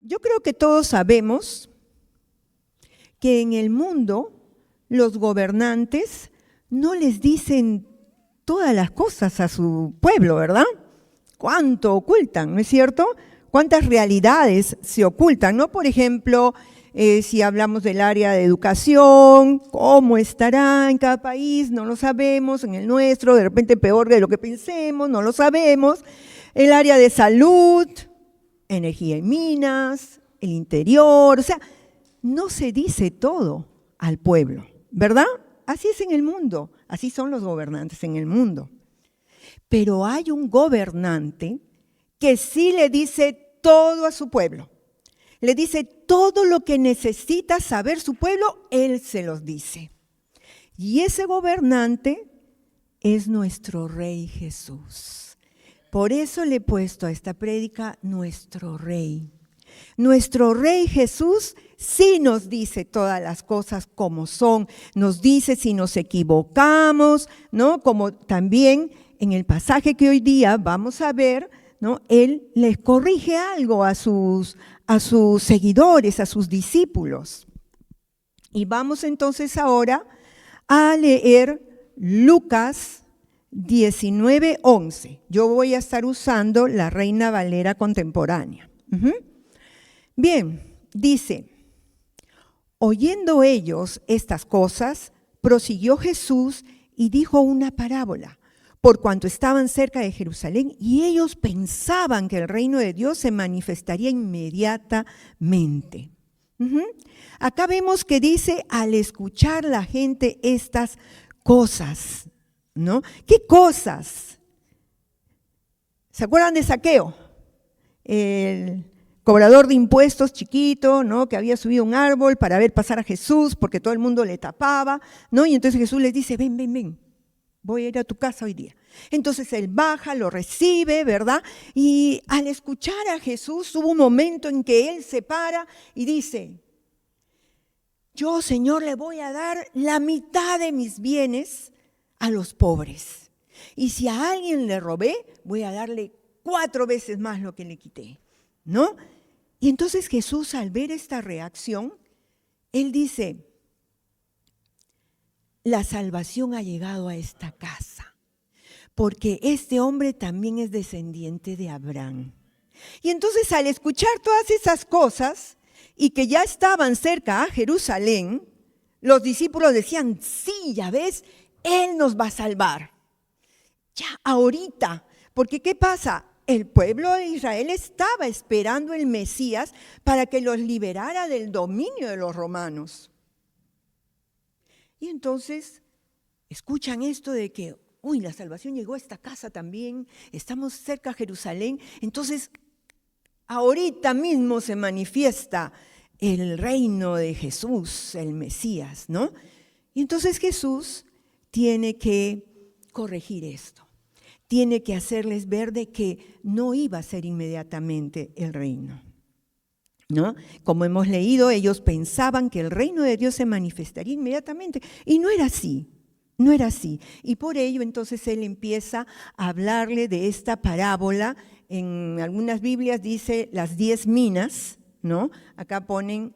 Yo creo que todos sabemos que en el mundo los gobernantes no les dicen todas las cosas a su pueblo, ¿verdad? ¿Cuánto ocultan, no es cierto? ¿Cuántas realidades se ocultan, no? Por ejemplo, si hablamos del área de educación, cómo estará en cada país, no lo sabemos, en el nuestro, de repente peor de lo que pensemos, no lo sabemos. El área de salud, energía y minas, el interior, o sea, no se dice todo al pueblo, ¿verdad? Así es en el mundo, así son los gobernantes en el mundo. Pero hay un gobernante que sí le dice todo a su pueblo. Le dice todo lo que necesita saber su pueblo, él se los dice. Y ese gobernante es nuestro Rey Jesús. Por eso le he puesto a esta prédica nuestro Rey. Nuestro Rey Jesús sí nos dice todas las cosas como son, nos dice si nos equivocamos, ¿no? Como también en el pasaje que hoy día vamos a ver, ¿no? Él les corrige algo a sus seguidores, a sus discípulos. Y vamos entonces ahora a leer Lucas 19:11. Yo voy a estar usando la Reina Valera contemporánea. Bien, dice: oyendo ellos estas cosas, prosiguió Jesús y dijo una parábola, por cuanto estaban cerca de Jerusalén y ellos pensaban que el reino de Dios se manifestaría inmediatamente. Acá vemos que dice, al escuchar la gente estas cosas, ¿no? ¿Qué cosas? ¿Se acuerdan de Zaqueo? El cobrador de impuestos chiquito, ¿no? Que había subido un árbol para ver pasar a Jesús porque todo el mundo le tapaba, ¿no? Y entonces Jesús les dice, ven, ven, ven, voy a ir a tu casa hoy día. Entonces él baja, lo recibe, ¿verdad? Y al escuchar a Jesús hubo un momento en que él se para y dice, yo, Señor, le voy a dar la mitad de mis bienes a los pobres. Y si a alguien le robé, voy a darle 4 veces más lo que le quité, ¿no? Y entonces Jesús, al ver esta reacción, él dice, la salvación ha llegado a esta casa, porque este hombre también es descendiente de Abraham. Y entonces al escuchar todas esas cosas y que ya estaban cerca a Jerusalén, los discípulos decían, sí, ya ves, Él nos va a salvar. Ya ahorita, porque ¿qué pasa? El pueblo de Israel estaba esperando el Mesías para que los liberara del dominio de los romanos. Y entonces escuchan esto de que, uy, la salvación llegó a esta casa también, estamos cerca a Jerusalén, entonces ahorita mismo se manifiesta el reino de Jesús, el Mesías, ¿no? Y entonces Jesús tiene que corregir esto. Tiene que hacerles ver de que no iba a ser inmediatamente el reino, ¿no? Como hemos leído, ellos pensaban que el reino de Dios se manifestaría inmediatamente y no era así, no era así. Y por ello entonces él empieza a hablarle de esta parábola. En algunas Biblias dice las 10 minas, ¿no? Acá ponen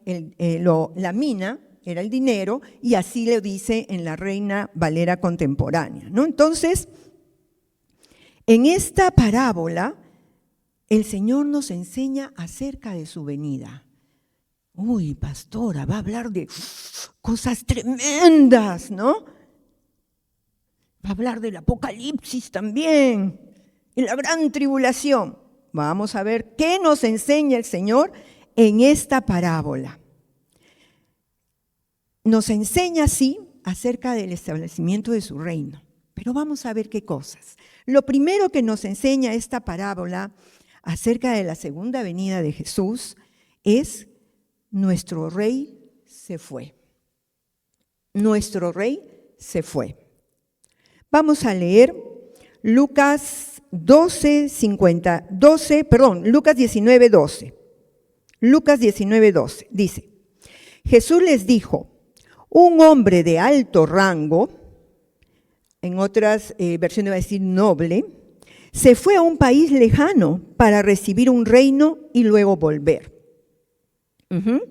la mina, era el dinero, y así lo dice en la Reina Valera contemporánea, ¿no? Entonces, en esta parábola, el Señor nos enseña acerca de su venida. Uy, pastora, va a hablar de cosas tremendas, ¿no? Va a hablar del Apocalipsis también, y la gran tribulación. Vamos a ver qué nos enseña el Señor en esta parábola. Nos enseña, sí, acerca del establecimiento de su reino. Pero vamos a ver qué cosas. Lo primero que nos enseña esta parábola acerca de la segunda venida de Jesús es nuestro Rey se fue. Nuestro Rey se fue. Vamos a leer Lucas 19:12. Lucas 19:12 dice, Jesús les dijo, un hombre de alto rango, en otras versiones va a decir noble, se fue a un país lejano para recibir un reino y luego volver. Ujú.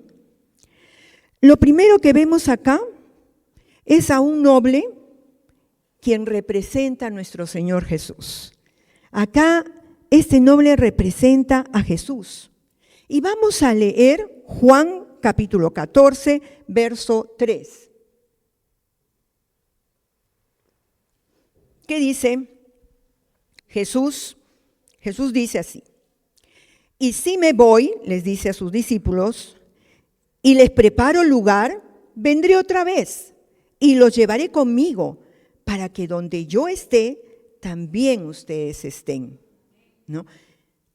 Lo primero que vemos acá es a un noble quien representa a nuestro Señor Jesús. Acá este noble representa a Jesús. Y vamos a leer Juan capítulo 14, verso 3. ¿Qué dice? Jesús dice así: y si me voy, les dice a sus discípulos, y les preparo lugar, vendré otra vez y los llevaré conmigo, para que donde yo esté, también ustedes estén, ¿no?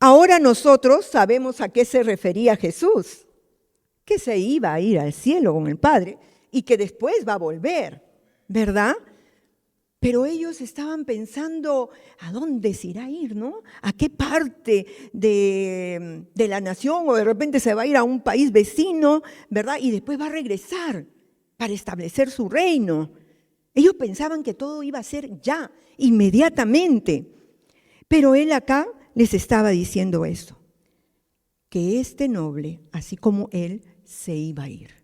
Ahora nosotros sabemos a qué se refería Jesús, que se iba a ir al cielo con el Padre y que después va a volver, ¿verdad? Pero ellos estaban pensando, ¿a dónde se irá a ir, no? ¿A qué parte de la nación? O de repente se va a ir a un país vecino, ¿verdad? Y después va a regresar para establecer su reino. Ellos pensaban que todo iba a ser ya, inmediatamente. Pero él acá les estaba diciendo esto, que este noble, así como él, se iba a ir.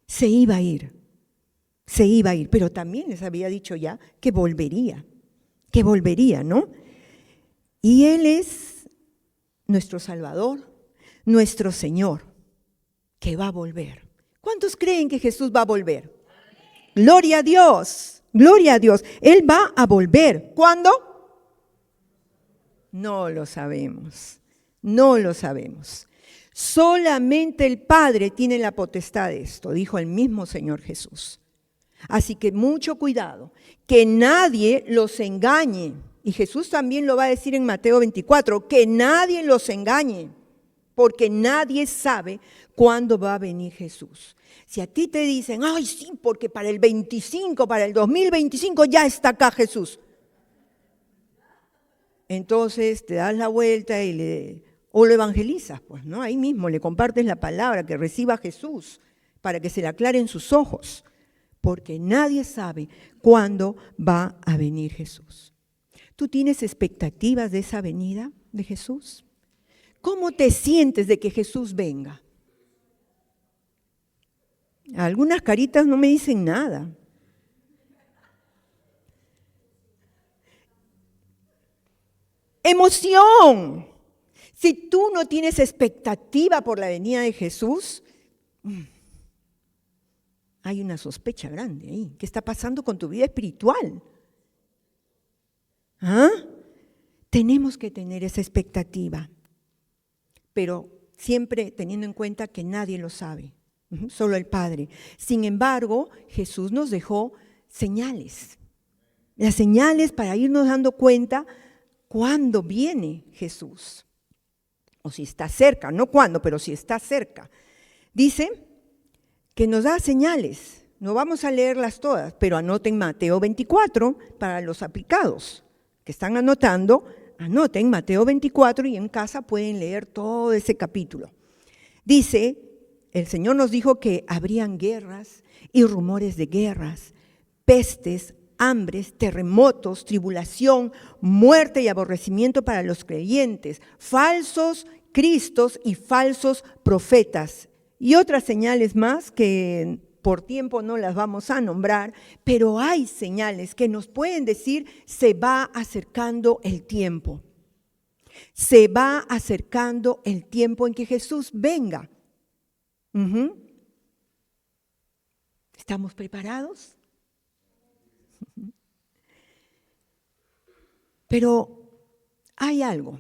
Se iba a ir. Se iba a ir, pero también les había dicho ya que volvería, ¿no? Y Él es nuestro Salvador, nuestro Señor, que va a volver. ¿Cuántos creen que Jesús va a volver? Gloria a Dios, gloria a Dios. Él va a volver. ¿Cuándo? No lo sabemos, no lo sabemos. Solamente el Padre tiene la potestad de esto, dijo el mismo Señor Jesús. Así que mucho cuidado, que nadie los engañe. Y Jesús también lo va a decir en Mateo 24, que nadie los engañe, porque nadie sabe cuándo va a venir Jesús. Si a ti te dicen, ay sí, porque para el 25, para el 2025 ya está acá Jesús. Entonces te das la vuelta o lo evangelizas, pues, ¿no? Ahí mismo le compartes la palabra, que reciba a Jesús, para que se le aclaren sus ojos. Porque nadie sabe cuándo va a venir Jesús. ¿Tú tienes expectativas de esa venida de Jesús? ¿Cómo te sientes de que Jesús venga? Algunas caritas no me dicen nada. Emoción. Si tú no tienes expectativa por la venida de Jesús, hay una sospecha grande ahí. ¿Qué está pasando con tu vida espiritual? ¿Ah? Tenemos que tener esa expectativa, pero siempre teniendo en cuenta que nadie lo sabe, solo el Padre. Sin embargo, Jesús nos dejó señales, las señales para irnos dando cuenta cuándo viene Jesús, o si está cerca, no cuándo, pero si está cerca. Dice que nos da señales. No vamos a leerlas todas, pero anoten Mateo 24 para los aplicados que están anotando. Anoten Mateo 24 y en casa pueden leer todo ese capítulo. Dice, el Señor nos dijo que habrían guerras y rumores de guerras, pestes, hambres, terremotos, tribulación, muerte y aborrecimiento para los creyentes, falsos cristos y falsos profetas. Y otras señales más que por tiempo no las vamos a nombrar, pero hay señales que nos pueden decir se va acercando el tiempo. Se va acercando el tiempo en que Jesús venga. ¿Estamos preparados? Pero hay algo.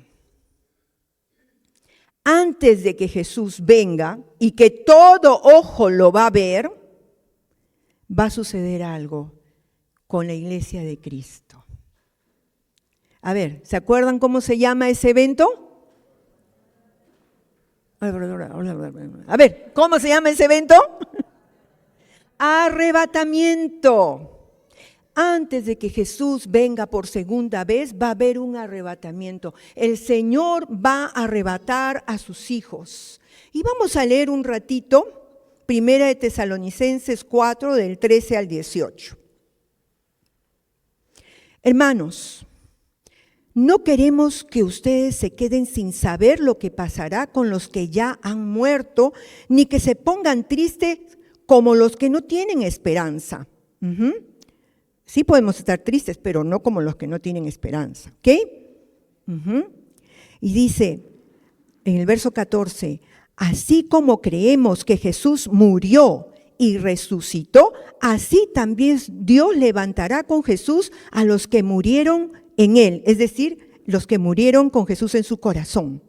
Antes de que Jesús venga y que todo ojo lo va a ver, va a suceder algo con la iglesia de Cristo. A ver, ¿se acuerdan cómo se llama ese evento? A ver, ¿cómo se llama ese evento? Arrebatamiento. Antes de que Jesús venga por segunda vez, va a haber un arrebatamiento. El Señor va a arrebatar a sus hijos. Y vamos a leer un ratito, Primera de Tesalonicenses 4, del 13 al 18. Hermanos, No queremos que ustedes se queden sin saber lo que pasará con los que ya han muerto, ni que se pongan tristes como los que no tienen esperanza. Sí podemos estar tristes, pero no como los que no tienen esperanza. ¿Ok? Y dice en el verso 14, así como creemos que Jesús murió y resucitó, así también Dios levantará con Jesús a los que murieron en él, es decir, los que murieron con Jesús en su corazón.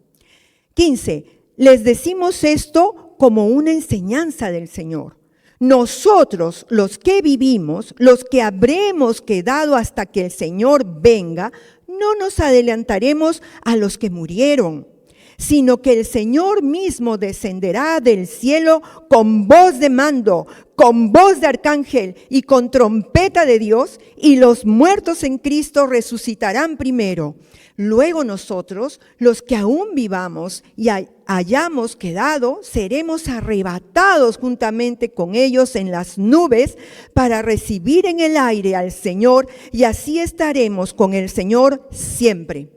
15, les decimos esto como una enseñanza del Señor. Nosotros, los que vivimos, los que habremos quedado hasta que el Señor venga, no nos adelantaremos a los que murieron, sino que el Señor mismo descenderá del cielo con voz de mando, con voz de arcángel y con trompeta de Dios, y los muertos en Cristo resucitarán primero. Luego nosotros, los que aún vivamos y hayamos quedado, seremos arrebatados juntamente con ellos en las nubes para recibir en el aire al Señor, y así estaremos con el Señor siempre.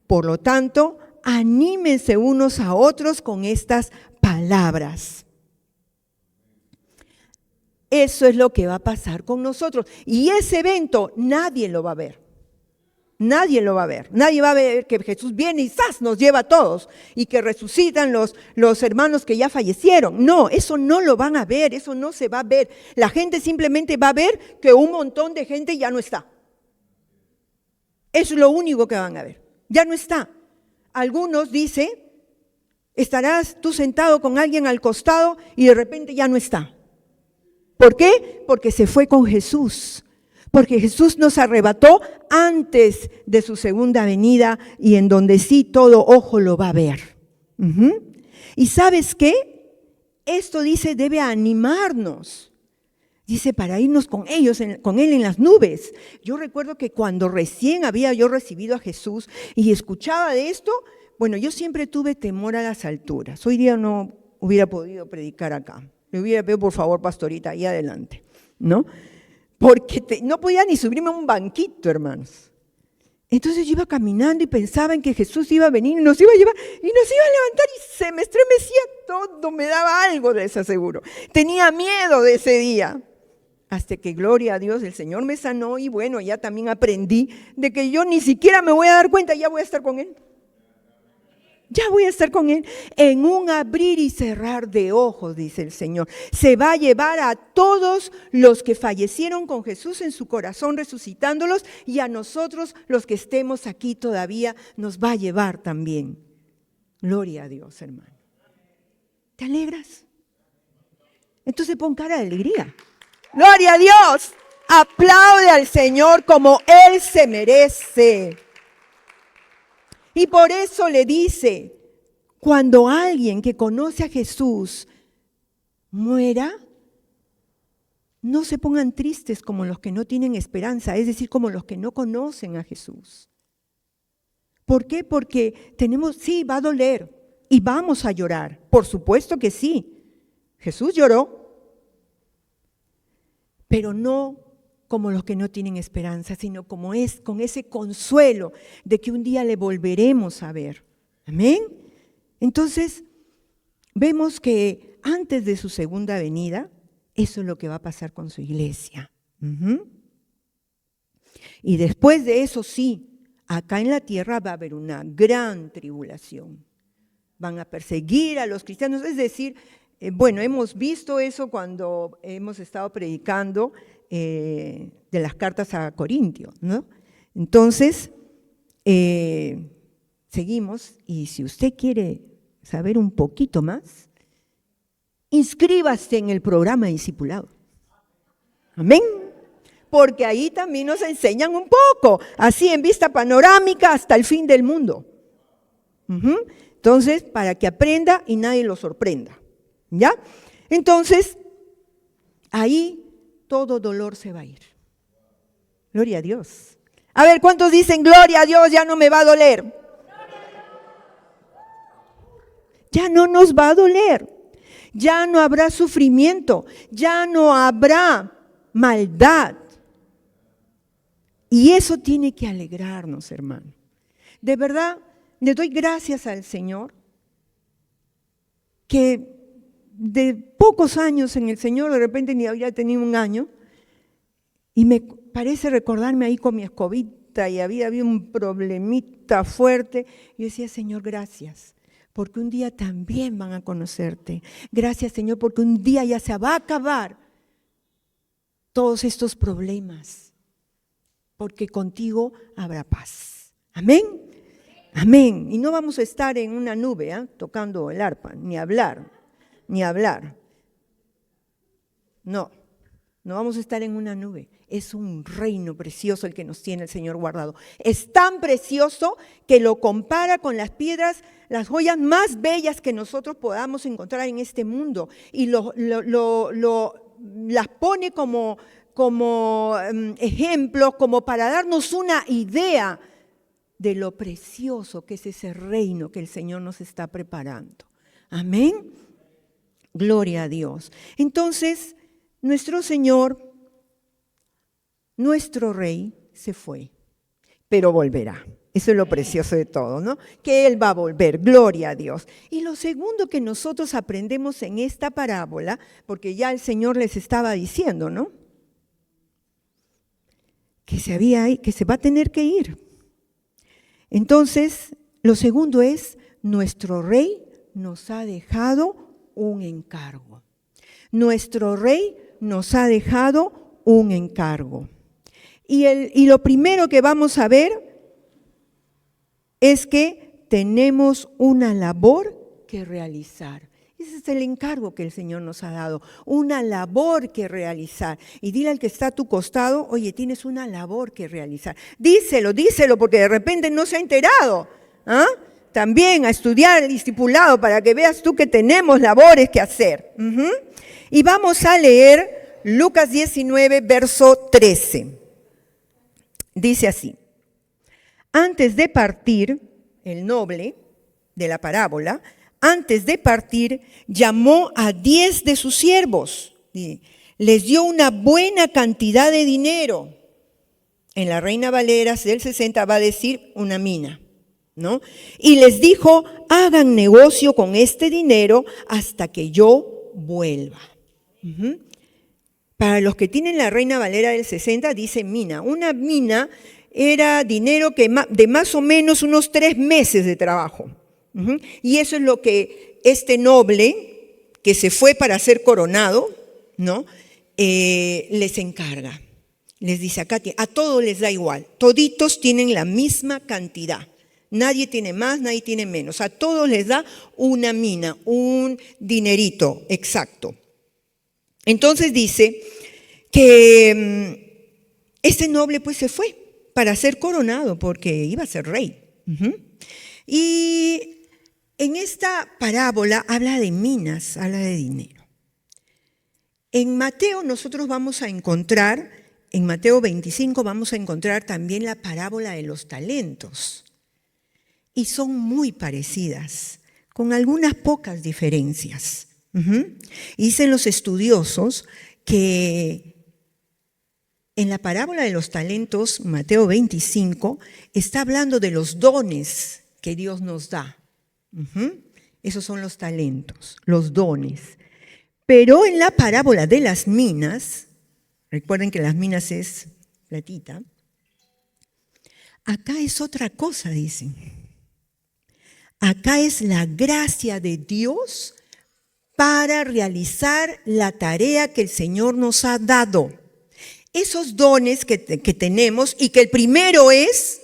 Por lo tanto, anímense unos a otros con estas palabras. Eso es lo que va a pasar con nosotros. Y ese evento nadie lo va a ver. Nadie lo va a ver. Nadie va a ver que Jesús viene y ¡zas! Nos lleva a todos. Y que resucitan los hermanos que ya fallecieron. No, eso no lo van a ver. Eso no se va a ver. La gente simplemente va a ver que un montón de gente ya no está. Eso es lo único que van a ver. Ya no está. Algunos dice, estarás tú sentado con alguien al costado y de repente ya no está. ¿Por qué? Porque se fue con Jesús. Porque Jesús nos arrebató antes de su segunda venida, y en donde sí todo ojo lo va a ver. ¿Y sabes qué? Esto dice debe animarnos. Dice para irnos con ellos, con Él en las nubes. Yo recuerdo que cuando recién había yo recibido a Jesús y escuchaba de esto, bueno, yo siempre tuve temor a las alturas. Hoy día no hubiera podido predicar acá. Le hubiera pedido, por favor, pastorita, ahí adelante, ¿no? Porque no podía ni subirme a un banquito, hermanos. Entonces yo iba caminando y pensaba en que Jesús iba a venir y nos iba a llevar y nos iba a levantar, y se me estremecía todo, me daba algo de eso seguro. Tenía miedo de ese día. Hasta que, gloria a Dios, el Señor me sanó, y bueno, ya también aprendí de que yo ni siquiera me voy a dar cuenta, ya voy a estar con Él. Ya voy a estar con Él. En un abrir y cerrar de ojos, dice el Señor. Se va a llevar a todos los que fallecieron con Jesús en su corazón, resucitándolos, y a nosotros, los que estemos aquí todavía, nos va a llevar también. Gloria a Dios, hermano. ¿Te alegras? Entonces pon cara de alegría. Gloria a Dios. Aplaude al Señor como Él se merece. Y por eso le dice, cuando alguien que conoce a Jesús muera, no se pongan tristes como los que no tienen esperanza, es decir, como los que no conocen a Jesús. ¿Por qué? Porque sí, va a doler y vamos a llorar, por supuesto que sí. Jesús lloró, pero no como los que no tienen esperanza, sino con ese consuelo de que un día le volveremos a ver. Amén. Entonces, vemos que antes de su segunda venida, eso es lo que va a pasar con su iglesia. Y después de eso, sí, acá en la tierra va a haber una gran tribulación. Van a perseguir a los cristianos, es decir, bueno, hemos visto eso cuando hemos estado predicando de las cartas a Corintios, ¿no? Entonces, seguimos, y si usted quiere saber un poquito más, inscríbase en el programa de discipulado. Amén. Porque ahí también nos enseñan un poco, así en vista panorámica hasta el fin del mundo. Entonces, para que aprenda y nadie lo sorprenda. ¿Ya? Entonces, ahí todo dolor se va a ir. Gloria a Dios. A ver, ¿cuántos dicen, gloria a Dios, ya no me va a doler? Ya no nos va a doler. Ya no habrá sufrimiento. Ya no habrá maldad. Y eso tiene que alegrarnos, hermano. De verdad, le doy gracias al Señor, que de pocos años en el Señor, de repente ni había tenido un año, y me parece recordarme ahí con mi escobita y había un problemita fuerte. Yo decía, Señor, gracias, porque un día también van a conocerte. Gracias, Señor, porque un día ya se va a acabar todos estos problemas, porque contigo habrá paz. Amén. Amén. Y no vamos a estar en una nube tocando el arpa, ni hablar. No vamos a estar en una nube. Es un reino precioso el que nos tiene el Señor guardado. Es tan precioso que lo compara con las piedras, las joyas más bellas que nosotros podamos encontrar en este mundo. Y las pone como ejemplos, como para darnos una idea de lo precioso que es ese reino que el Señor nos está preparando. Amén. Gloria a Dios. Entonces, nuestro Señor, nuestro Rey, se fue, pero volverá. Eso es lo precioso de todo, ¿no? Que Él va a volver, gloria a Dios. Y lo segundo que nosotros aprendemos en esta parábola, porque ya el Señor les estaba diciendo, ¿no? Que se va a tener que ir. Entonces, lo segundo es, nuestro Rey nos ha dejado un encargo. Nuestro Rey nos ha dejado un encargo. Y lo primero que vamos a ver es que tenemos una labor que realizar. Ese es el encargo que el Señor nos ha dado, una labor que realizar. Y dile al que está a tu costado, oye, tienes una labor que realizar. Díselo, porque de repente no se ha enterado. También a estudiar el discipulado para que veas tú que tenemos labores que hacer. Y vamos a leer Lucas 19, verso 13. Dice así: antes de partir, el noble de la parábola, antes de partir, llamó a 10 de sus siervos, les dio una buena cantidad de dinero. En la Reina Valera del 60 va a decir una mina, ¿no? Y les dijo, hagan negocio con este dinero hasta que yo vuelva. Para los que tienen la Reina Valera del 60 dice mina. Una mina era dinero de más o menos unos 3 meses de trabajo. Y eso es lo que este noble que se fue para ser coronado, ¿no? Les encarga. Les dice, acá a todos les da igual. Toditos tienen la misma cantidad. Nadie tiene más, nadie tiene menos. A todos les da una mina, un dinerito exacto. Entonces dice que este noble pues se fue para ser coronado porque iba a ser rey. Y en esta parábola habla de minas, habla de dinero. En Mateo nosotros vamos a encontrar, en Mateo 25 vamos a encontrar también la parábola de los talentos. Y son muy parecidas, con algunas pocas diferencias. Y dicen los estudiosos que en la parábola de los talentos, Mateo 25, está hablando de los dones que Dios nos da. Esos son los talentos, los dones. Pero en la parábola de las minas, recuerden que las minas es platita, acá es otra cosa, dicen. Acá es la gracia de Dios para realizar la tarea que el Señor nos ha dado. Esos dones que tenemos y que el primero es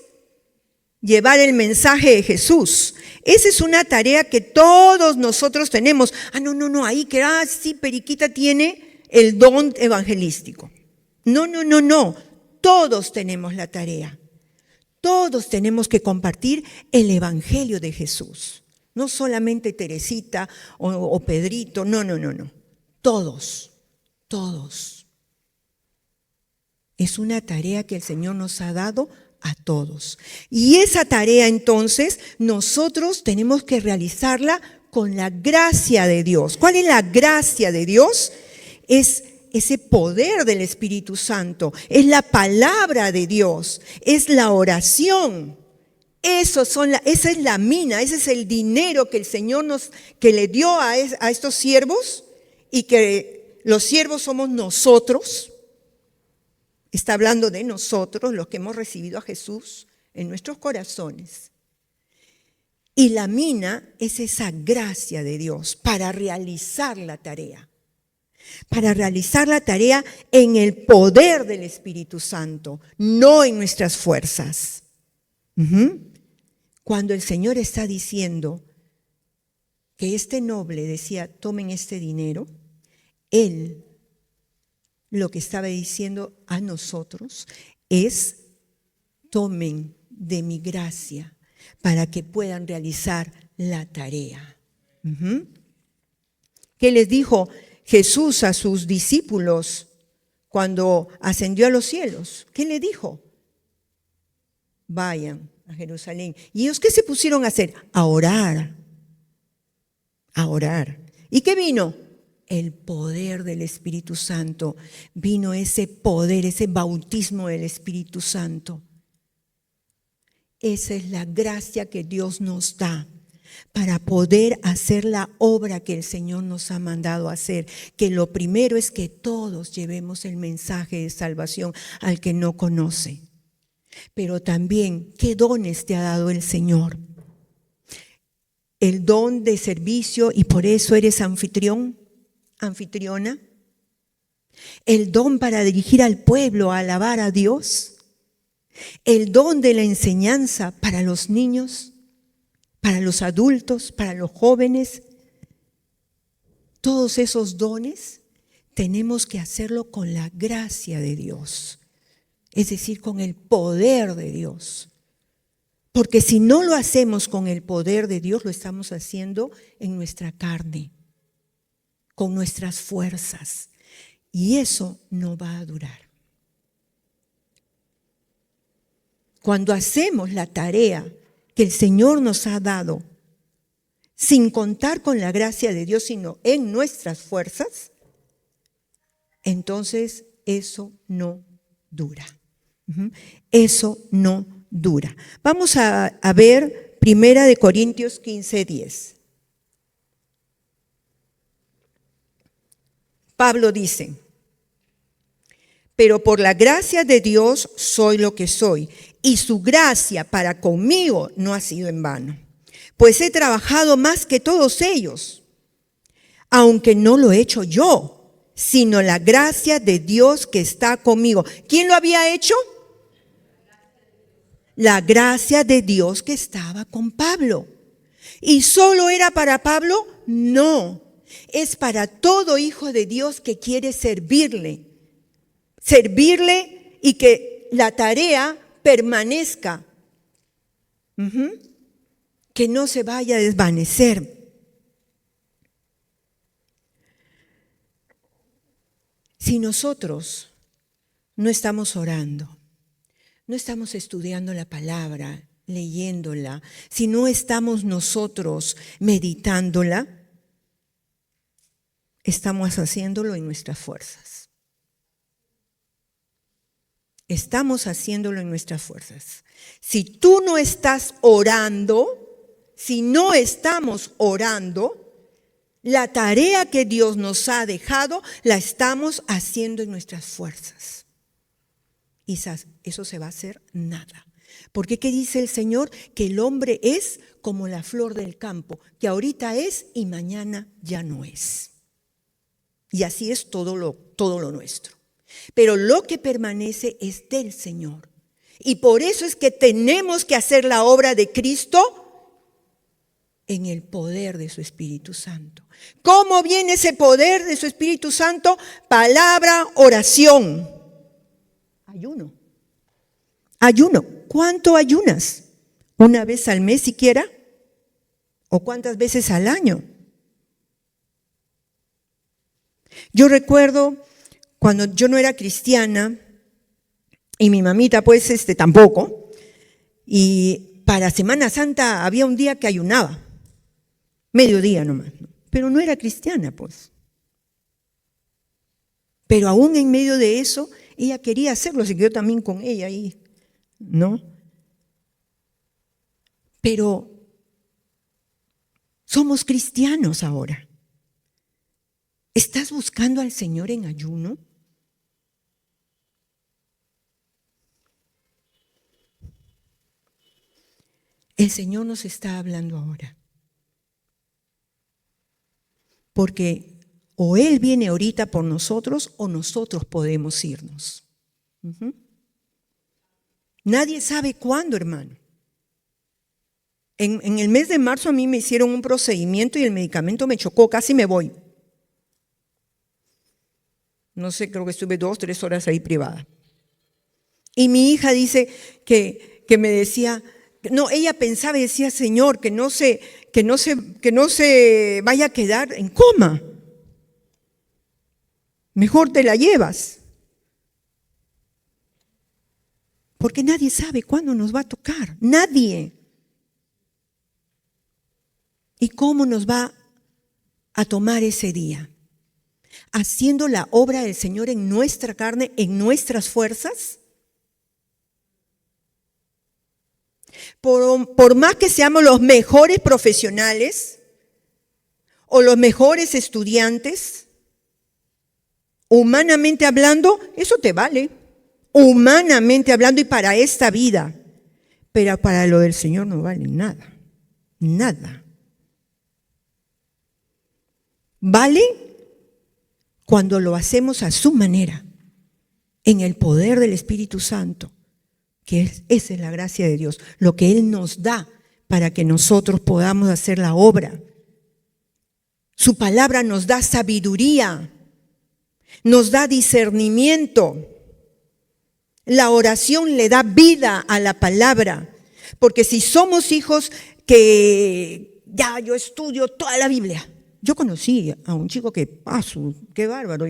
llevar el mensaje de Jesús. Esa es una tarea que todos nosotros tenemos. No, ahí que, sí, Periquita tiene el don evangelístico. No, todos tenemos la tarea. Todos tenemos que compartir el evangelio de Jesús. No solamente Teresita o Pedrito, no. Todos. Es una tarea que el Señor nos ha dado a todos. Y esa tarea entonces nosotros tenemos que realizarla con la gracia de Dios. ¿Cuál es la gracia de Dios? Es ese poder del Espíritu Santo, es la palabra de Dios, es la oración, Esa es la mina, ese es el dinero que el Señor que le dio a estos siervos, y que los siervos somos nosotros. Está hablando de nosotros, los que hemos recibido a Jesús en nuestros corazones. Y la mina es esa gracia de Dios para realizar la tarea. Para realizar la tarea en el poder del Espíritu Santo, no en nuestras fuerzas. Cuando el Señor está diciendo que este noble decía, tomen este dinero, Él lo que estaba diciendo a nosotros es, tomen de mi gracia para que puedan realizar la tarea. ¿Qué les dijo Jesús a sus discípulos cuando ascendió a los cielos? ¿Qué le dijo? Vayan a Jerusalén. ¿Y ellos qué se pusieron a hacer? A orar. A orar. ¿Y qué vino? El poder del Espíritu Santo. Vino ese poder, ese bautismo del Espíritu Santo. Esa es la gracia que Dios nos da para poder hacer la obra que el Señor nos ha mandado a hacer. Que lo primero es que todos llevemos el mensaje de salvación al que no conoce. Pero también, ¿qué dones te ha dado el Señor? El don de servicio, y por eso eres anfitriona. El don para dirigir al pueblo a alabar a Dios. El don de la enseñanza para los niños, para los adultos, para los jóvenes. Todos esos dones tenemos que hacerlo con la gracia de Dios, es decir, con el poder de Dios. Porque si no lo hacemos con el poder de Dios, lo estamos haciendo en nuestra carne, con nuestras fuerzas. Y eso no va a durar. Cuando hacemos la tarea que el Señor nos ha dado, sin contar con la gracia de Dios, sino en nuestras fuerzas, entonces eso no dura. Eso no dura. Vamos a ver 1 Corintios 15:10. Pablo dice, pero por la gracia de Dios soy lo que soy, y su gracia para conmigo no ha sido en vano, pues he trabajado más que todos ellos, aunque no lo he hecho yo, sino la gracia de Dios que está conmigo. ¿Quién lo había hecho? La gracia de Dios que estaba con Pablo. ¿Y solo era para Pablo? No, es para todo hijo de Dios que quiere servirle y que la tarea permanezca, que no se vaya a desvanecer. Si nosotros no estamos orando, no estamos estudiando la palabra, leyéndola, si no estamos nosotros meditándola, estamos haciéndolo en nuestras fuerzas. Estamos haciéndolo en nuestras fuerzas. Si tú no estás orando, si no estamos orando, la tarea que Dios nos ha dejado la estamos haciendo en nuestras fuerzas. Y eso se va a hacer nada. Porque ¿qué dice el Señor? Que el hombre es como la flor del campo, que ahorita es y mañana ya no es. Y así es todo lo nuestro. Pero lo que permanece es del Señor. Y por eso es que tenemos que hacer la obra de Cristo en el poder de su Espíritu Santo. ¿Cómo viene ese poder de su Espíritu Santo? Palabra, oración. Ayuno. Ayuno. ¿Cuánto ayunas? ¿Una vez al mes siquiera? ¿O cuántas veces al año? Yo recuerdo cuando yo no era cristiana y mi mamita pues tampoco, y para Semana Santa había un día que ayunaba, mediodía nomás, pero no era cristiana pues. Pero aún en medio de eso, ella quería hacerlo, así que yo también con ella ahí, ¿no? Pero somos cristianos ahora. ¿Estás buscando al Señor en ayuno? El Señor nos está hablando ahora. Porque o Él viene ahorita por nosotros o nosotros podemos irnos. Nadie sabe cuándo, hermano. En el mes de marzo a mí me hicieron un procedimiento y el medicamento me chocó, casi me voy. No sé, creo que estuve 2 o 3 horas ahí privada. Y mi hija dice que me decía, no, ella pensaba y decía, Señor, que no se vaya a quedar en coma. Mejor te la llevas. Porque nadie sabe cuándo nos va a tocar. Nadie. ¿Y cómo nos va a tomar ese día? ¿Haciendo la obra del Señor en nuestra carne, en nuestras fuerzas? Por más que seamos los mejores profesionales o los mejores estudiantes, humanamente hablando, eso te vale. Humanamente hablando y para esta vida. Pero para lo del Señor no vale nada. Nada. Vale cuando lo hacemos a su manera, en el poder del Espíritu Santo, que esa es la gracia de Dios, lo que Él nos da para que nosotros podamos hacer la obra. Su palabra nos da sabiduría, nos da discernimiento. La oración le da vida a la palabra, porque si somos hijos que ya yo estudio toda la Biblia. Yo conocí a un chico que, qué bárbaro,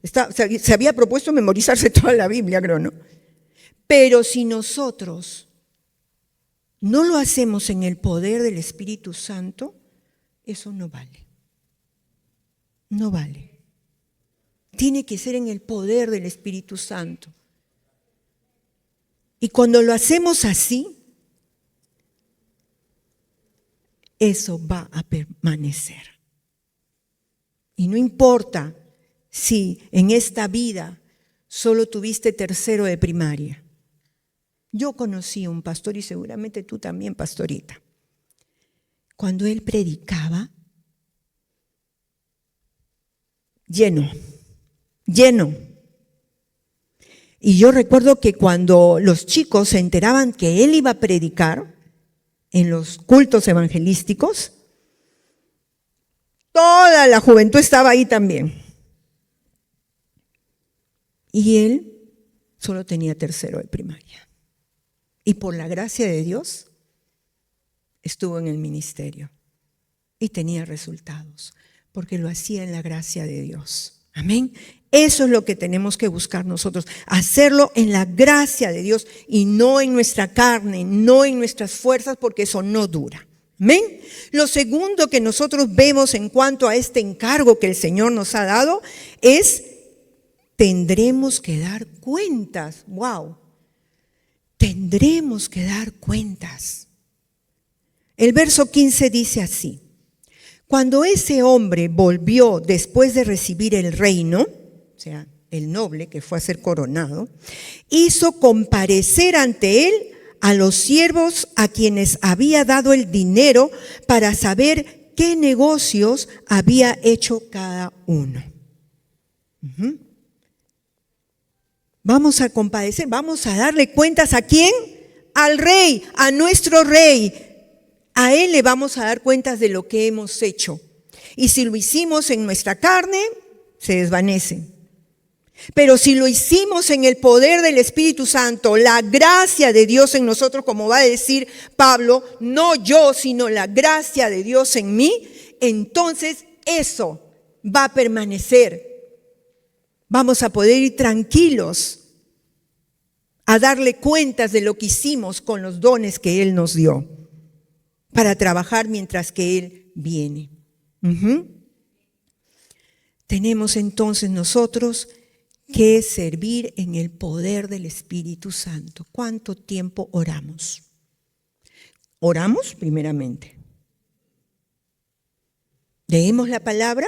se había propuesto memorizarse toda la Biblia, creo, ¿no? Pero si nosotros no lo hacemos en el poder del Espíritu Santo, eso no vale. No vale. Tiene que ser en el poder del Espíritu Santo. Y cuando lo hacemos así, eso va a permanecer. Y no importa si en esta vida solo tuviste tercero de primaria. Yo conocí a un pastor y seguramente tú también, pastorita. Cuando él predicaba, lleno. Y yo recuerdo que cuando los chicos se enteraban que él iba a predicar en los cultos evangelísticos, toda la juventud estaba ahí también. Y él solo tenía tercero de primaria. Y por la gracia de Dios estuvo en el ministerio y tenía resultados, porque lo hacía en la gracia de Dios. Amén. Eso es lo que tenemos que buscar nosotros, hacerlo en la gracia de Dios y no en nuestra carne, no en nuestras fuerzas, porque eso no dura. Amén. Lo segundo que nosotros vemos en cuanto a este encargo que el Señor nos ha dado es, tendremos que dar cuentas. ¡Wow! Tendremos que dar cuentas. El verso 15 dice así: cuando ese hombre volvió después de recibir el reino, o sea, el noble que fue a ser coronado, hizo comparecer ante él a los siervos a quienes había dado el dinero para saber qué negocios había hecho cada uno. Vamos a compadecer, vamos a darle cuentas ¿a quién? Al rey, a nuestro rey. A él le vamos a dar cuentas de lo que hemos hecho. Y si lo hicimos en nuestra carne, se desvanece. Pero si lo hicimos en el poder del Espíritu Santo, la gracia de Dios en nosotros, como va a decir Pablo, no yo, sino la gracia de Dios en mí, entonces eso va a permanecer. Vamos a poder ir tranquilos a darle cuentas de lo que hicimos con los dones que Él nos dio para trabajar mientras que Él viene. Tenemos entonces nosotros que servir en el poder del Espíritu Santo. ¿Cuánto tiempo oramos? Oramos primeramente. Leemos la palabra.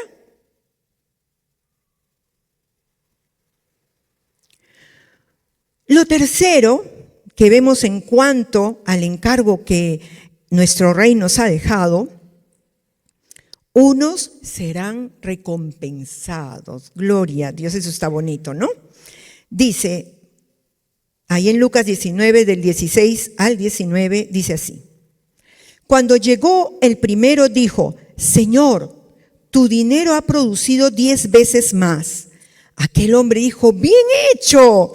Lo tercero que vemos en cuanto al encargo que nuestro Rey nos ha dejado, unos serán recompensados. Gloria a Dios, eso está bonito, ¿no? Dice, ahí en Lucas 19, del 16 al 19, dice así. Cuando llegó el primero dijo, Señor, tu dinero ha producido 10 veces más. Aquel hombre dijo, bien hecho,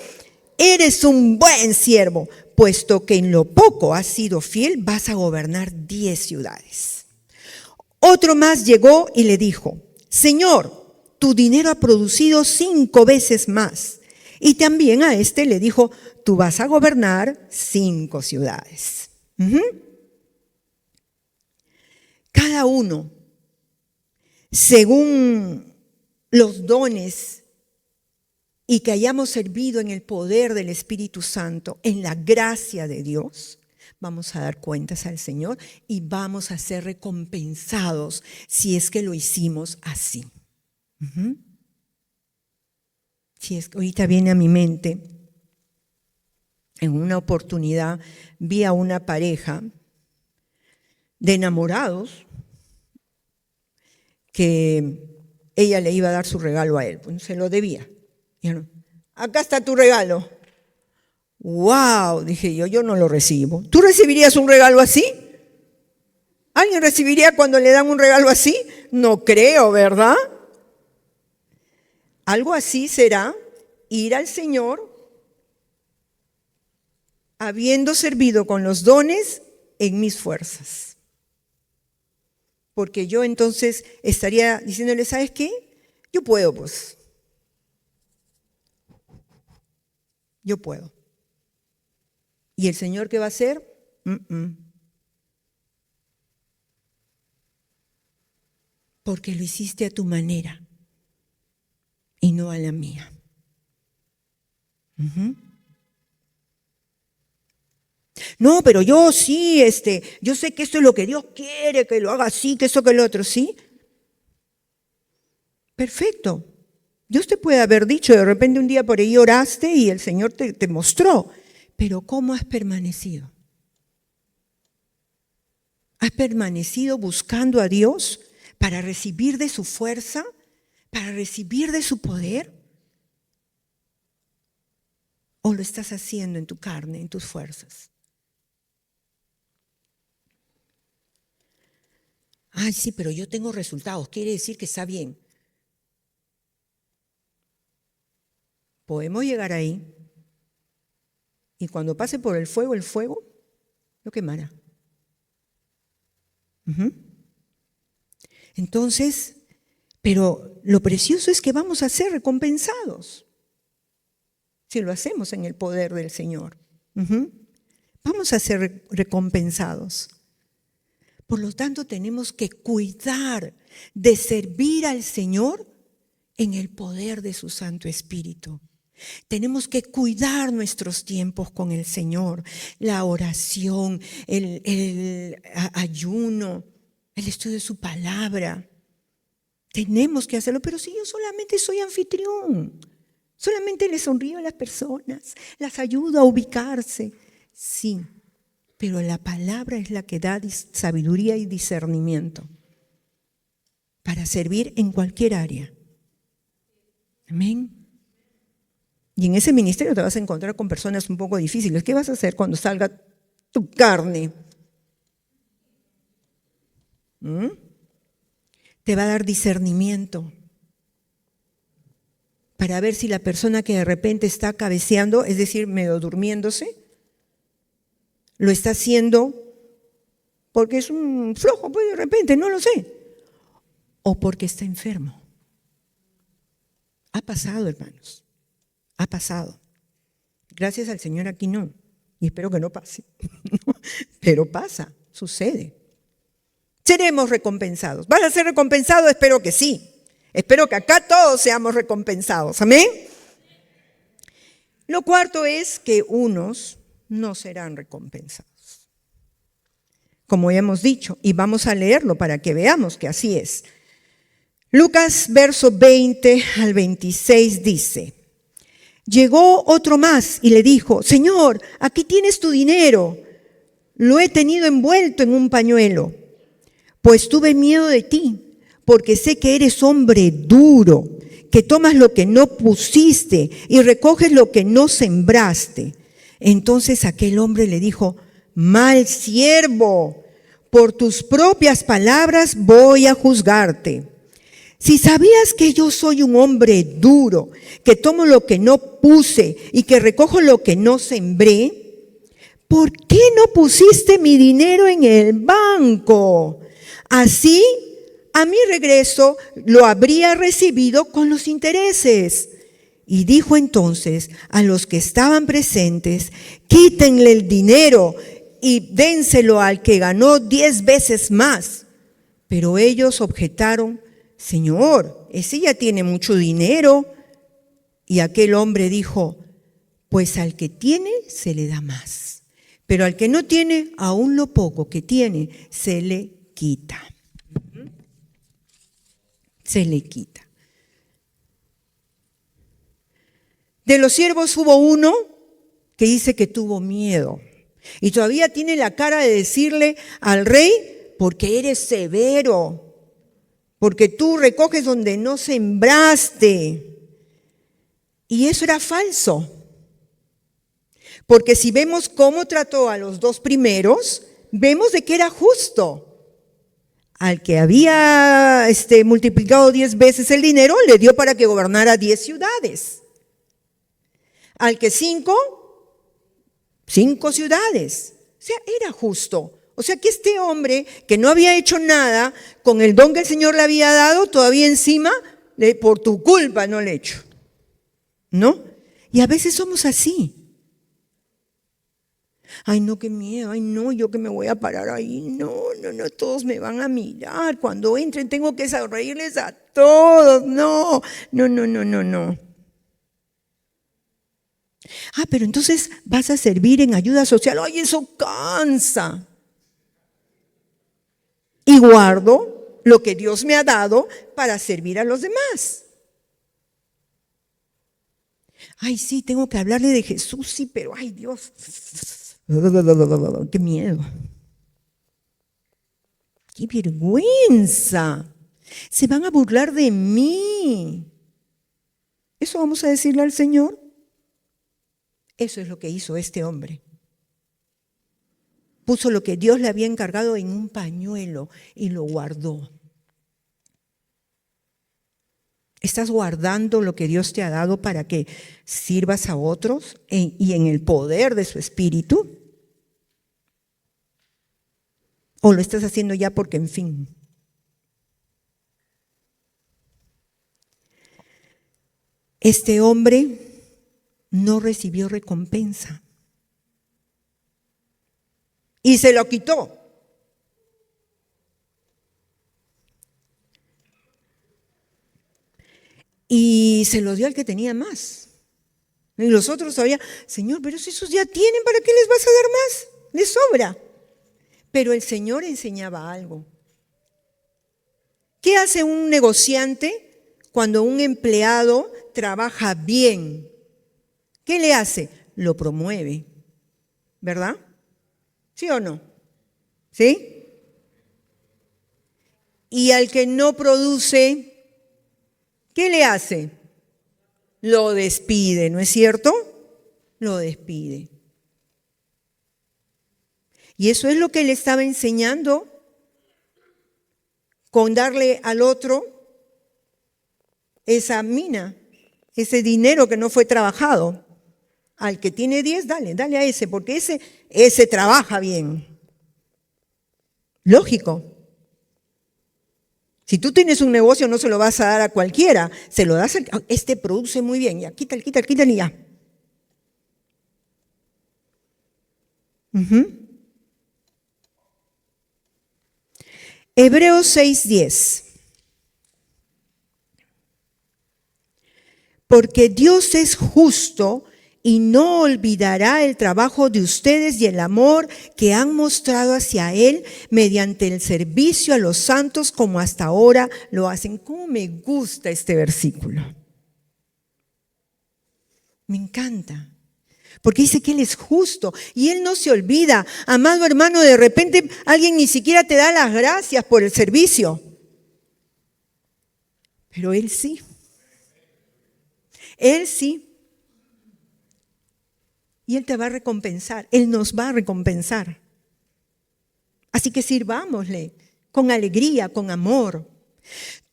eres un buen siervo, puesto que en lo poco has sido fiel, vas a gobernar 10 ciudades. Otro más llegó y le dijo, Señor, tu dinero ha producido 5 veces más. Y también a este le dijo, tú vas a gobernar 5 ciudades. Cada uno, según los dones y que hayamos servido en el poder del Espíritu Santo, en la gracia de Dios, vamos a dar cuentas al Señor y vamos a ser recompensados si es que lo hicimos así. Si es que ahorita viene a mi mente, en una oportunidad vi a una pareja de enamorados que ella le iba a dar su regalo a él, pues se lo debía. Acá está tu regalo. ¡Wow! Dije yo no lo recibo. ¿Tú recibirías un regalo así? ¿Alguien recibiría cuando le dan un regalo así? No creo, ¿verdad? Algo así será ir al Señor habiendo servido con los dones en mis fuerzas. Porque yo entonces estaría diciéndole, ¿sabes qué? Yo puedo, pues. Yo puedo. ¿Y el Señor qué va a hacer? Porque lo hiciste a tu manera y no a la mía. No, pero yo sí, yo sé que esto es lo que Dios quiere, que lo haga así, que eso, que lo otro, ¿sí? Perfecto. Dios te puede haber dicho, de repente un día por ahí oraste y el Señor te mostró, pero ¿cómo has permanecido? ¿Has permanecido buscando a Dios para recibir de su fuerza, para recibir de su poder? ¿O lo estás haciendo en tu carne, en tus fuerzas? Ay, sí, pero yo tengo resultados, quiere decir que está bien. Podemos llegar ahí y cuando pase por el fuego lo quemará. Entonces, pero lo precioso es que vamos a ser recompensados si lo hacemos en el poder del Señor. Vamos a ser recompensados. Por lo tanto, tenemos que cuidar de servir al Señor en el poder de su Santo Espíritu. Tenemos que cuidar nuestros tiempos con el Señor, la oración, el ayuno, el estudio de su palabra. Tenemos que hacerlo, pero si yo solamente soy anfitrión, solamente le sonrío a las personas, las ayudo a ubicarse, sí. Pero la palabra es la que da sabiduría y discernimiento para servir en cualquier área. Amén. Y en ese ministerio te vas a encontrar con personas un poco difíciles. ¿Qué vas a hacer cuando salga tu carne? Te va a dar discernimiento para ver si la persona que de repente está cabeceando, es decir, medio durmiéndose, lo está haciendo porque es un flojo, pues de repente, no lo sé. O porque está enfermo. Ha pasado, hermanos. Ha pasado. Gracias al Señor aquí no. Y espero que no pase. Pero pasa, sucede. Seremos recompensados. ¿Vas a ser recompensado? Espero que sí. Espero que acá todos seamos recompensados. ¿Amén? Lo cuarto es que unos no serán recompensados. como ya hemos dicho, y vamos a leerlo para que veamos que así es. Lucas, verso 20 al 26 dice: llegó otro más y le dijo: Señor, aquí tienes tu dinero, lo he tenido envuelto en un pañuelo, pues tuve miedo de ti, porque sé que eres hombre duro, que tomas lo que no pusiste y recoges lo que no sembraste. Entonces aquel hombre le dijo: mal siervo, por tus propias palabras voy a juzgarte. Si sabías que yo soy un hombre duro, que tomo lo que no puse y que recojo lo que no sembré, ¿por qué no pusiste mi dinero en el banco? Así, a mi regreso, lo habría recibido con los intereses. Y dijo entonces a los que estaban presentes: quítenle el dinero y dénselo al que ganó 10 veces más. Pero ellos objetaron: Señor, ese ya tiene mucho dinero. Y aquel hombre dijo: pues al que tiene se le da más, pero al que no tiene, aún lo poco que tiene se le quita. Se le quita. De los siervos hubo uno que dice que tuvo miedo y todavía tiene la cara de decirle al rey: porque eres severo, porque tú recoges donde no sembraste. Y eso era falso. Porque si vemos cómo trató a los dos primeros, vemos de que era justo. Al que había multiplicado 10 veces el dinero, le dio para que gobernara 10 ciudades. Al que 5 ciudades. O sea, era justo. O sea que este hombre que no había hecho nada con el don que el Señor le había dado, todavía encima, por tu culpa no le he hecho. ¿No? Y a veces somos así. Ay, no, qué miedo. Ay, no, yo que me voy a parar ahí. No, todos me van a mirar. Cuando entren tengo que sonreírles a todos. No. Ah, pero entonces vas a servir en ayuda social. Ay, eso cansa. Y guardo lo que Dios me ha dado para servir a los demás. Ay, sí, tengo que hablarle de Jesús, sí, pero ay, Dios, qué miedo. Qué vergüenza. Se van a burlar de mí. ¿Eso vamos a decirle al Señor? Eso es lo que hizo este hombre. Puso lo que Dios le había encargado en un pañuelo y lo guardó. ¿Estás guardando lo que Dios te ha dado para que sirvas a otros y en el poder de su espíritu? ¿O lo estás haciendo ya porque en fin? Este hombre no recibió recompensa y se lo quitó. Y se lo dio al que tenía más. Y los otros todavía: Señor, pero si esos ya tienen, ¿para qué les vas a dar más? Les sobra. Pero el Señor enseñaba algo. ¿Qué hace un negociante cuando un empleado trabaja bien? ¿Qué le hace? Lo promueve, ¿verdad? ¿Sí o no? ¿Sí? Y al que no produce, ¿qué le hace? Lo despide, ¿no es cierto? Lo despide. Y eso es lo que le estaba enseñando con darle al otro esa mina, ese dinero que no fue trabajado. Al que tiene 10, dale a ese, porque ese trabaja bien. Lógico. Si tú tienes un negocio, no se lo vas a dar a cualquiera, se lo das al este produce muy bien, ya, quítale y ya. Hebreos 6:10. Porque Dios es justo y no olvidará el trabajo de ustedes y el amor que han mostrado hacia Él mediante el servicio a los santos como hasta ahora lo hacen. ¿Cómo me gusta este versículo? Me encanta. Porque dice que Él es justo y Él no se olvida. Amado hermano, de repente alguien ni siquiera te da las gracias por el servicio. Pero Él sí. Él sí. Y Él te va a recompensar. Él nos va a recompensar. Así que sirvámosle con alegría, con amor.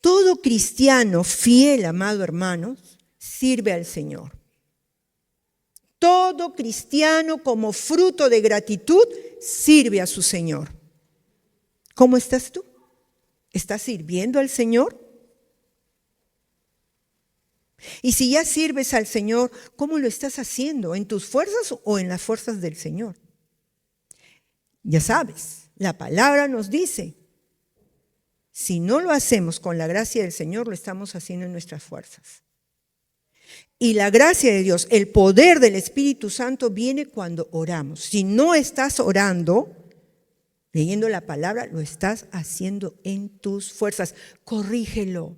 Todo cristiano fiel, amado hermano, sirve al Señor. Todo cristiano como fruto de gratitud sirve a su Señor. ¿Cómo estás tú? ¿Estás sirviendo al Señor? Y si ya sirves al Señor, ¿cómo lo estás haciendo? ¿En tus fuerzas o en las fuerzas del Señor? Ya sabes, la palabra nos dice, si no lo hacemos con la gracia del Señor, lo estamos haciendo en nuestras fuerzas. Y la gracia de Dios, el poder del Espíritu Santo viene cuando oramos. Si no estás orando, leyendo la palabra, lo estás haciendo en tus fuerzas. Corrígelo,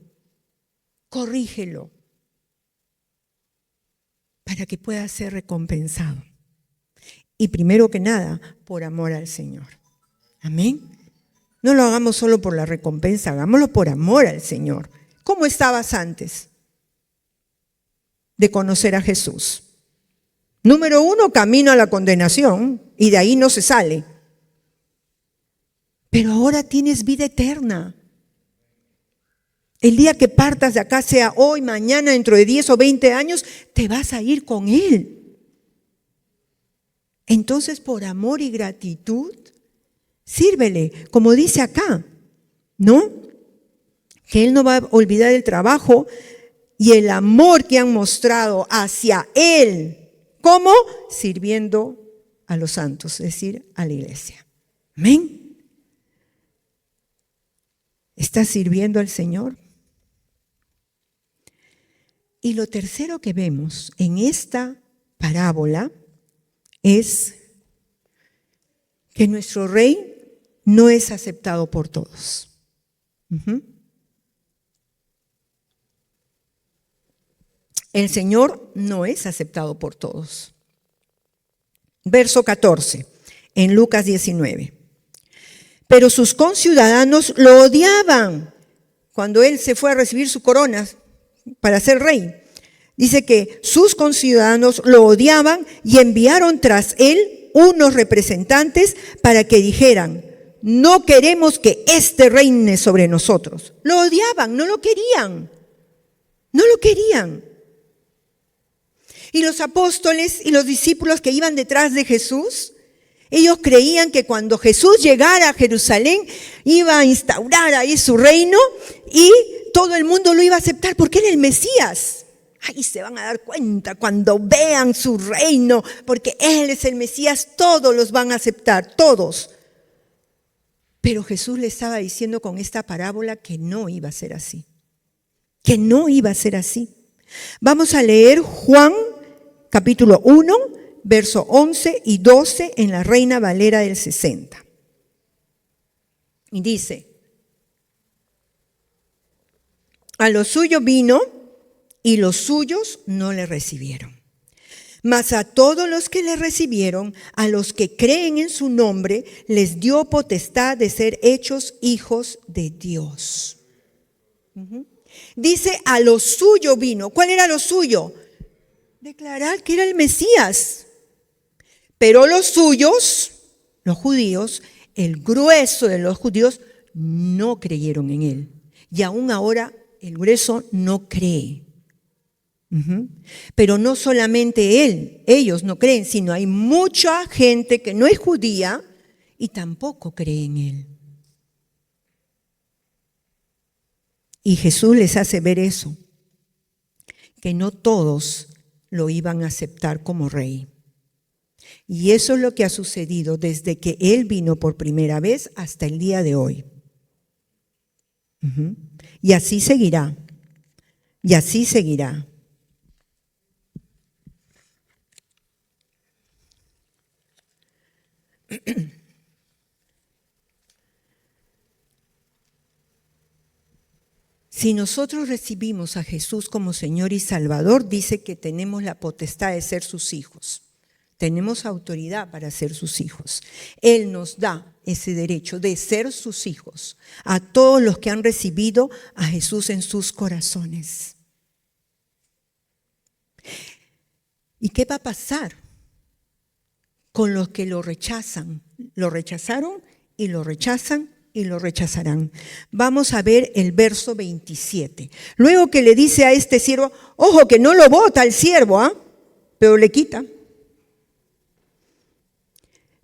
corrígelo, para que pueda ser recompensado. Y primero que nada, por amor al Señor. Amén. No lo hagamos solo por la recompensa, hagámoslo por amor al Señor. ¿Cómo estabas antes de conocer a Jesús? Número 1, camino a la condenación y de ahí no se sale. Pero ahora tienes vida eterna. El día que partas de acá, sea hoy, mañana, dentro de 10 o 20 años, te vas a ir con Él. Entonces, por amor y gratitud, sírvele, como dice acá, ¿no? Que Él no va a olvidar el trabajo y el amor que han mostrado hacia Él. ¿Cómo? Sirviendo a los santos, es decir, a la iglesia. Amén. ¿Estás sirviendo al Señor? Y lo tercero que vemos en esta parábola es que nuestro rey no es aceptado por todos. El Señor no es aceptado por todos. Verso 14, en Lucas 19. Pero sus conciudadanos lo odiaban cuando él se fue a recibir su corona para ser rey. Dice que sus conciudadanos lo odiaban y enviaron tras él unos representantes para que dijeran, no queremos que éste reine sobre nosotros. Lo odiaban, no lo querían. No lo querían. Y los apóstoles y los discípulos que iban detrás de Jesús, ellos creían que cuando Jesús llegara a Jerusalén, iba a instaurar ahí su reino y todo el mundo lo iba a aceptar porque era el Mesías. Ahí se van a dar cuenta cuando vean su reino, porque Él es el Mesías, todos los van a aceptar, todos. Pero Jesús le estaba diciendo con esta parábola que no iba a ser así, que no iba a ser así. Vamos a leer Juan capítulo 1, verso 11 y 12 en la Reina Valera del 60. Y dice, a lo suyo vino y los suyos no le recibieron. Mas a todos los que le recibieron, a los que creen en su nombre, les dio potestad de ser hechos hijos de Dios. Dice, a lo suyo vino. ¿Cuál era lo suyo? Declarar que era el Mesías. Pero los suyos, los judíos, el grueso de los judíos, no creyeron en él. Y aún ahora el grueso no cree. Pero no solamente ellos no creen, sino hay mucha gente que no es judía y tampoco cree en él. Y Jesús les hace ver eso, que no todos lo iban a aceptar como rey. Y eso es lo que ha sucedido desde que Él vino por primera vez hasta el día de hoy. Y así seguirá. Y así seguirá. Si nosotros recibimos a Jesús como Señor y Salvador, dice que tenemos la potestad de ser sus hijos. Tenemos autoridad para ser sus hijos. Él nos da ese derecho de ser sus hijos a todos los que han recibido a Jesús en sus corazones. ¿Y qué va a pasar con los que lo rechazan? Lo rechazaron y lo rechazan y lo rechazarán. Vamos a ver el verso 27. Luego que le dice a este siervo, ojo que no lo bota el siervo, pero le quita.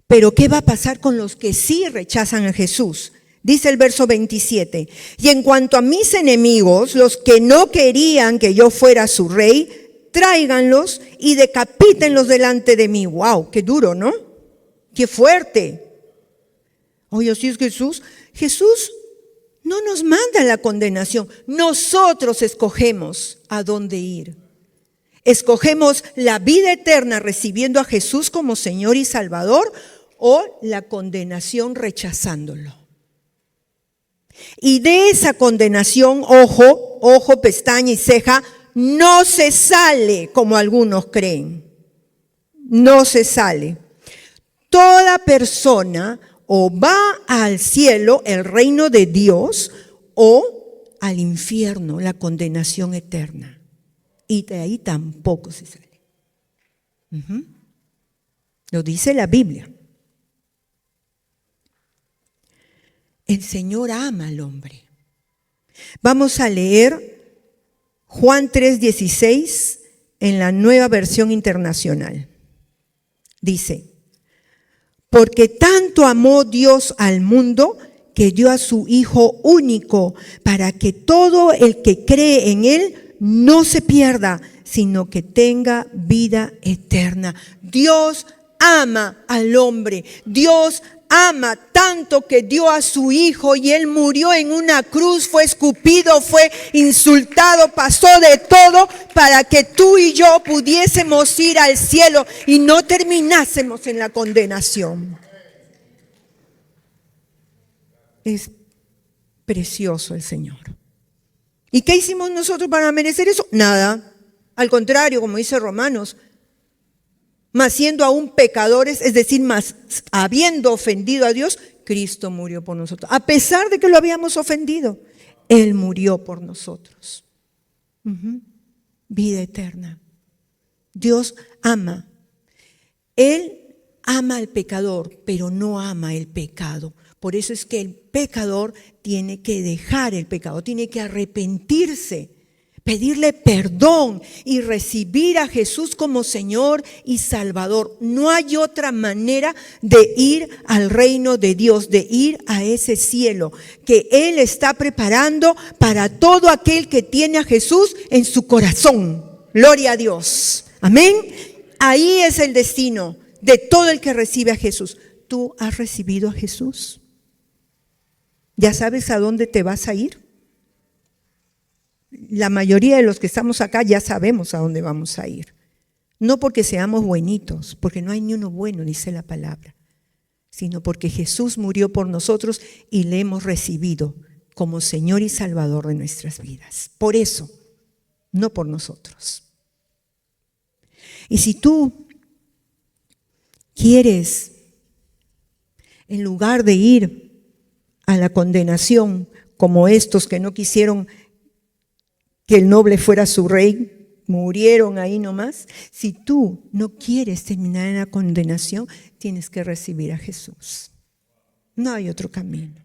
Pero ¿qué va a pasar con los que sí rechazan a Jesús? Dice el verso 27, y en cuanto a mis enemigos, los que no querían que yo fuera su rey, tráiganlos y decapítenlos delante de mí. ¡Wow! ¡Qué duro!, ¿no? ¡Qué fuerte! Oye, así es Jesús. Jesús no nos manda la condenación. Nosotros escogemos a dónde ir. Escogemos la vida eterna recibiendo a Jesús como Señor y Salvador o la condenación rechazándolo. Y de esa condenación, ojo, pestaña y ceja, no se sale como algunos creen. No se sale. Toda persona o va al cielo, el reino de Dios, o al infierno, la condenación eterna. Y de ahí tampoco se sale. Lo dice la Biblia. El Señor ama al hombre. Vamos a leer Juan 3:16 en la Nueva Versión Internacional. Dice, porque tanto amó Dios al mundo que dio a su Hijo único para que todo el que cree en Él no se pierda, sino que tenga vida eterna. Dios ama al hombre. Dios ama tanto que dio a su Hijo y Él murió en una cruz, fue escupido, fue insultado, pasó de todo para que tú y yo pudiésemos ir al cielo y no terminásemos en la condenación. Es precioso el Señor. ¿Y qué hicimos nosotros para merecer eso? Nada. Al contrario, como dice Romanos, mas siendo aún pecadores, es decir, más habiendo ofendido a Dios, Cristo murió por nosotros. A pesar de que lo habíamos ofendido, Él murió por nosotros. Vida eterna. Dios ama. Él ama al pecador, pero no ama el pecado. Por eso es que el pecador tiene que dejar el pecado, tiene que arrepentirse, pedirle perdón y recibir a Jesús como Señor y Salvador. No hay otra manera de ir al reino de Dios, de ir a ese cielo que Él está preparando para todo aquel que tiene a Jesús en su corazón. Gloria a Dios. Amén. Ahí es el destino de todo el que recibe a Jesús. ¿Tú has recibido a Jesús? ¿Ya sabes a dónde te vas a ir? La mayoría de los que estamos acá ya sabemos a dónde vamos a ir. No porque seamos buenitos, porque no hay ni uno bueno, dice la palabra, sino porque Jesús murió por nosotros y le hemos recibido como Señor y Salvador de nuestras vidas. Por eso, no por nosotros. Y si tú quieres, en lugar de ir a la condenación como estos que no quisieron que el noble fuera su rey, murieron ahí nomás. Si tú no quieres terminar en la condenación, tienes que recibir a Jesús. No hay otro camino.